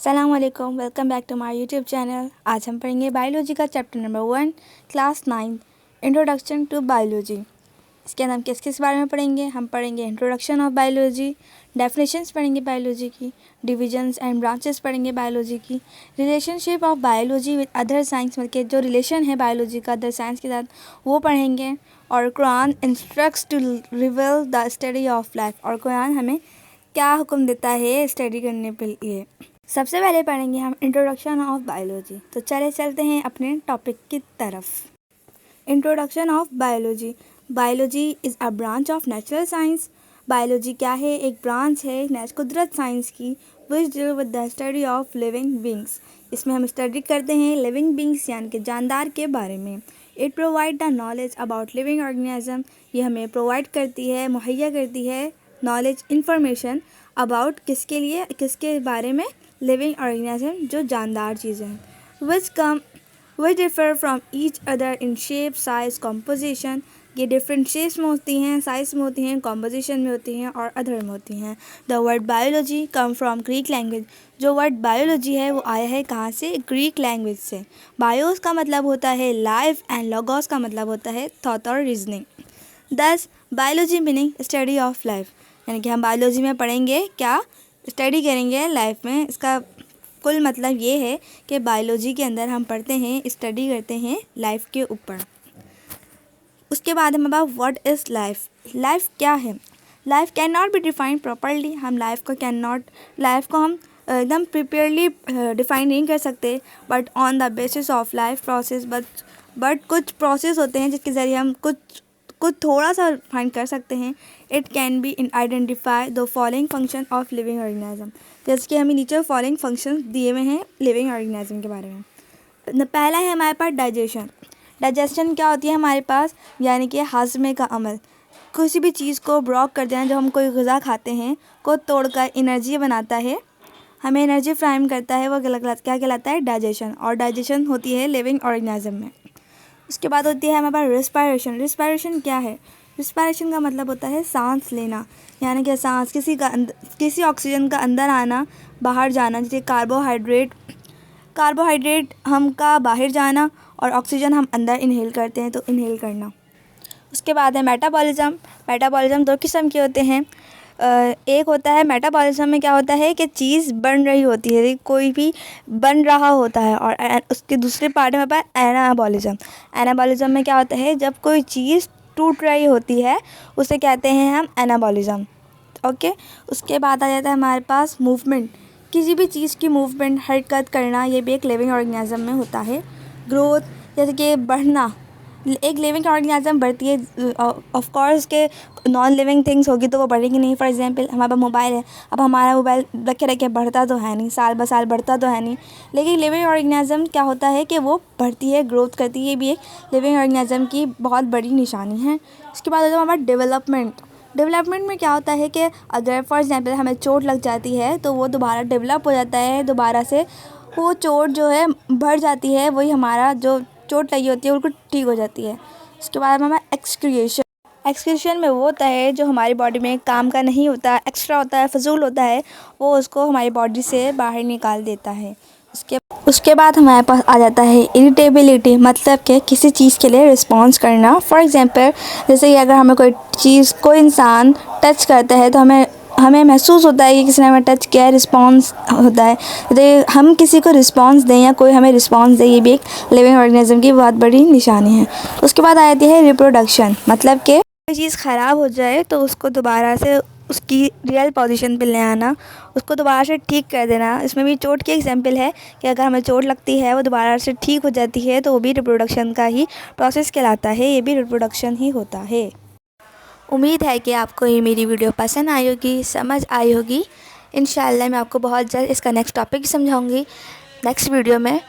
अस्सलाम वालेकुम, welcome back to my YouTube channel. आज हम पढ़ेंगे बायोलॉजी का chapter number 1 class 9 introduction to biology. इसके अंदर हम किस किस बारे में पढ़ेंगे? हम पढ़ेंगे इंट्रोडक्शन ऑफ बायोलॉजी, डेफिनेशंस पढ़ेंगे बायोलॉजी की, डिविजन्स एंड ब्रांचेस पढ़ेंगे बायोलॉजी की, relationship of biology with other science, मतलब कि जो रिलेशन है बायोलॉजी का अदर साइंस के साथ वो पढ़ेंगे। और Quran instructs to reveal the study of life, और कुरान हमें क्या हुक्म देता है स्टडी करने के लिए। सबसे पहले पढ़ेंगे हम इंट्रोडक्शन ऑफ बायोलॉजी। तो चलते हैं अपने टॉपिक की तरफ। Introduction of biology. Biology is a branch of natural science. Biology क्या है? एक ब्रांच है कुदरत साइंस की, which deal with the study of living beings. इसमें हम स्टडी करते हैं लिविंग बींग्स यानी कि जानदार के बारे में। It provide the knowledge about living organism. ये हमें प्रोवाइड करती है, मुहैया करती है नॉलेज, इंफॉर्मेशन अबाउट किसके लिए, किसके बारे में? लिविंग ऑर्गेनिज्म, जो जानदार चीज़ें हैं। विच differ from each other in shape, size, composition. ये डिफरेंट शेप्स में होती हैं, साइज में होती हैं, कॉम्पोजिशन में होती हैं और अदर में होती हैं। The word biology come from Greek language. जो वर्ड बायोलॉजी है वो आया है कहाँ से? ग्रीक लैंग्वेज से। बायोस का मतलब होता है लाइफ एंड लोगोस का मतलब होता है थॉट और रीजनिंग। दस biology meaning study of life, यानी कि हम बायोलॉजी में पढ़ेंगे क्या? स्टडी करेंगे लाइफ में। इसका कुल मतलब ये है कि बायोलॉजी के अंदर हम पढ़ते हैं, स्टडी करते हैं लाइफ के ऊपर। उसके बाद हम about what is life. Life क्या है? Life can not be defined properly. हम लाइफ को हम एकदम प्रिपेयरली डिफाइन नहीं कर सकते, but on the basis of life process. But कुछ प्रोसेस होते हैं जिसके ज़रिए हम कुछ थोड़ा सा फाइंड कर सकते हैं। It can be in identify the following function of living organism. जैसे कि हमें नीचे फॉलोइंग फंक्शन दिए हुए हैं लिविंग ऑर्गेनिज्म के बारे में। पहला है हमारे पास डाइजेशन। डाइजेशन क्या होती है हमारे पास? यानी कि हाजमे का अमल। किसी भी चीज़ को ब्लॉक कर देना, जब हम कोई ग़िज़ा खाते हैं को तोड़कर एनर्जी बनाता है, हमें एनर्जी फ्राहम करता है, वो क्या कहलाता है? डाइजेशन। और डाइजेशन होती है लिविंग ऑर्गेनिज्म में। उसके बाद होती है हमारे पास रिस्पायरेशन। रिस्पायरेशन क्या है? रिस्पायरेशन का मतलब होता है सांस लेना, यानी कि सांस किसी ऑक्सीजन का अंदर आना, बाहर जाना। जैसे कार्बोहाइड्रेट हम का बाहर जाना और ऑक्सीजन हम अंदर इनहेल करते हैं, तो इनहेल करना। उसके बाद है मेटाबॉलिज्म। मेटाबॉलिज्म दो किस्म के होते हैं। एक होता है मेटाबॉलिज्म में क्या होता है कि चीज़ बन रही होती है, कोई भी बन रहा होता है। और उसके दूसरे पार्ट में पास एनाबॉलिज्म। एनाबॉलिज्म में क्या होता है? जब कोई चीज़ टूट रही होती है उसे कहते हैं हम एनाबॉलिज्म। ओके। उसके बाद आ जाता है हमारे पास मूवमेंट। किसी भी चीज़ की मूवमेंट, हरकत करना, ये भी एक लिविंग ऑर्गेनिज्म में होता है। ग्रोथ, जैसे कि बढ़ना, एक लिविंग ऑर्गेनिज्म बढ़ती है। ऑफ कोर्स के नॉन लिविंग थिंग्स होगी तो वो बढ़ेगी नहीं। फॉर एग्जांपल हमारे पास मोबाइल है, अब हमारा मोबाइल रखे बढ़ता तो है नहीं, साल ब साल बढ़ता तो है नहीं। लेकिन लिविंग ऑर्गेनिज्म क्या होता है कि वो बढ़ती है, ग्रोथ करती है। ये भी एक लिविंग ऑर्गेनिज्म की बहुत बड़ी निशानी है। उसके बाद होता है हमारा डेवलपमेंट। डेवलपमेंट में क्या होता है कि अगर फॉर एग्जांपल हमें चोट लग जाती है तो वो दोबारा डेवलप हो जाता है, दोबारा से वो चोट जो है बढ़ जाती है, वही हमारा जो चोट लगी होती है बिल्कुल ठीक हो जाती है। उसके बाद हमारा एक्सक्रीशन। एक्सक्रीशन में वो होता है जो हमारी बॉडी में काम का नहीं होता, एक्स्ट्रा होता है, फजूल होता है, वो उसको हमारी बॉडी से बाहर निकाल देता है। उसके बाद हमारे पास आ जाता है इरिटेबिलिटी, मतलब कि किसी चीज़ के लिए रिस्पॉन्स करना। फॉर एग्जांपल जैसे कि अगर हमें कोई इंसान टच करता है तो हमें महसूस होता है कि किसी ने हमें टच किया है, रिस्पॉन्स होता है। यदि हम किसी को रिस्पॉन्स दें या कोई हमें रिस्पॉन्स दे, ये भी एक लिविंग ऑर्गेनिज्म की बहुत बड़ी निशानी है। उसके बाद आ जाती है रिप्रोडक्शन, मतलब कि कोई चीज़ ख़राब हो जाए तो उसको दोबारा से उसकी रियल पोजीशन पे ले आना, उसको दोबारा से ठीक कर देना। इसमें भी चोट की एग्जांपल है कि अगर हमें चोट लगती है वो दोबारा से ठीक हो जाती है, तो वो भी रिप्रोडक्शन का ही प्रोसेस कहलाता है, ये भी रिप्रोडक्शन ही होता है। उम्मीद है कि आपको ये मेरी वीडियो पसंद आई होगी, समझ आई होगी। इंशाल्लाह मैं आपको बहुत जल्द इसका नेक्स्ट टॉपिक समझाऊंगी नेक्स्ट वीडियो में।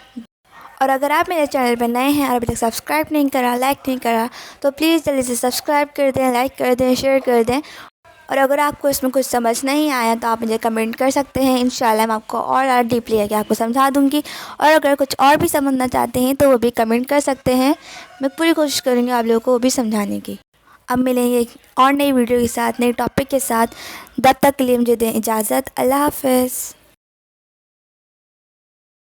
और अगर आप मेरे चैनल पर नए हैं और अभी तक सब्सक्राइब नहीं करा, लाइक नहीं करा, तो प्लीज़ जल्दी से सब्सक्राइब कर दें, लाइक कर दें, शेयर कर दें। और अगर आपको इसमें कुछ समझ नहीं आया तो आप मुझे कमेंट कर सकते हैं। इंशाल्लाह मैं आपको और ज़्यादा डीपली आके आपको समझा दूँगी। और अगर कुछ और भी समझना चाहते हैं तो वो भी कमेंट कर सकते हैं। मैं पूरी कोशिश करूँगी आप लोगों को वो भी समझाने की। अब मिलेंगे एक और नई वीडियो के साथ, नए टॉपिक के साथ। तब तक के लिए मुझे दें इजाज़त। अल्लाह हाफ़िज़।